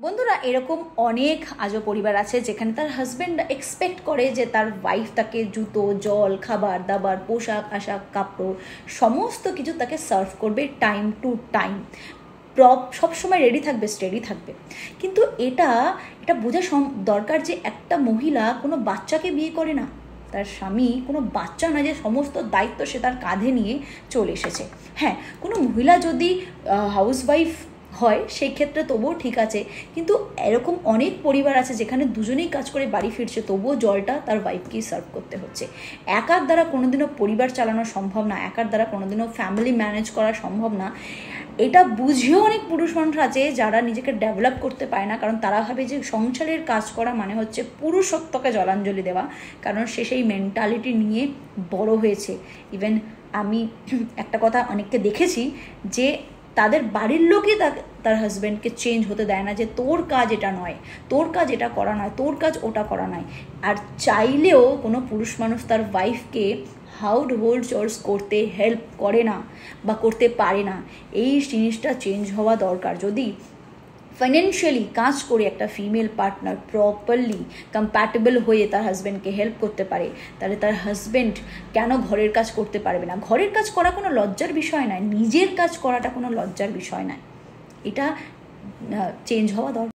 বন্ধুরা, এরকম অনেক আজও পরিবার আছে যেখানে তার হাজব্যান্ড এক্সপেক্ট করে যে তার ওয়াইফ তাকে জুতো, জল, খাবার দাবার, পোশাক আশাক, কাপড় সমস্ত কিছু তাকে সার্ভ করবে টাইম টু টাইম। সবসময় রেডি থাকবে, স্টেডি থাকবে। কিন্তু এটা বোঝা দরকার যে একটা মহিলা কোনো বাচ্চাকে বিয়ে করে না। তার স্বামী কোনো বাচ্চা না যে সমস্ত দায়িত্ব সে তার কাঁধে নিয়ে চলে এসেছে। হ্যাঁ, কোনো মহিলা যদি হাউসওয়াইফ হয় সেই ক্ষেত্রে তবুও ঠিক আছে, কিন্তু এরকম অনেক পরিবার আছে যেখানে দুজনেই কাজ করে বাড়ি ফিরছে, তবুও জলটা তার ওয়াইফকেই সার্ভ করতে হচ্ছে। একার দ্বারা কোনোদিনও পরিবার চালানো সম্ভব না, একার দ্বারা কোনোদিনও ফ্যামিলি ম্যানেজ করা সম্ভব না। এটা বুঝেও অনেক পুরুষ মানুষ আছে যারা নিজেকে ডেভেলপ করতে পারে না, কারণ তারা ভাবে যে সংসারের কাজ করা মানে হচ্ছে পুরুষত্বকে জলাঞ্জলি দেওয়া, কারণ সে সেই মেন্টালিটি নিয়ে বড় হয়েছে। ইভেন আমি একটা কথা অনেককে দেখেছি যে তাদের বাড়ির লোকই তার হাজব্যান্ডকে চেঞ্জ হতে দেয় না, যে তোর কাজ এটা নয়, তোর কাজ এটা করা নয়, তোর কাজ ওটা করা নয়। আর চাইলেও কোনো পুরুষ মানুষ তার ওয়াইফকে হাউড হোল্ড চোরস করতে হেল্প করে না বা করতে পারে না। এই জিনিসটা চেঞ্জ হওয়া দরকার। যদি ফাইন্যান্সিয়ালি কাজ করে একটা ফিমেল পার্টনার প্রপারলি কম্প্যাটেবল হয়ে তার হাজব্যান্ডকে হেল্প করতে পারে, তাহলে তার হাজব্যান্ড কেন ঘরের কাজ করতে পারবে না? ঘরের কাজ করা কোনো লজ্জার বিষয় নয়, নিজের কাজ করাটা কোনো লজ্জার বিষয় নয়। এটা চেঞ্জ হওয়া দরকার।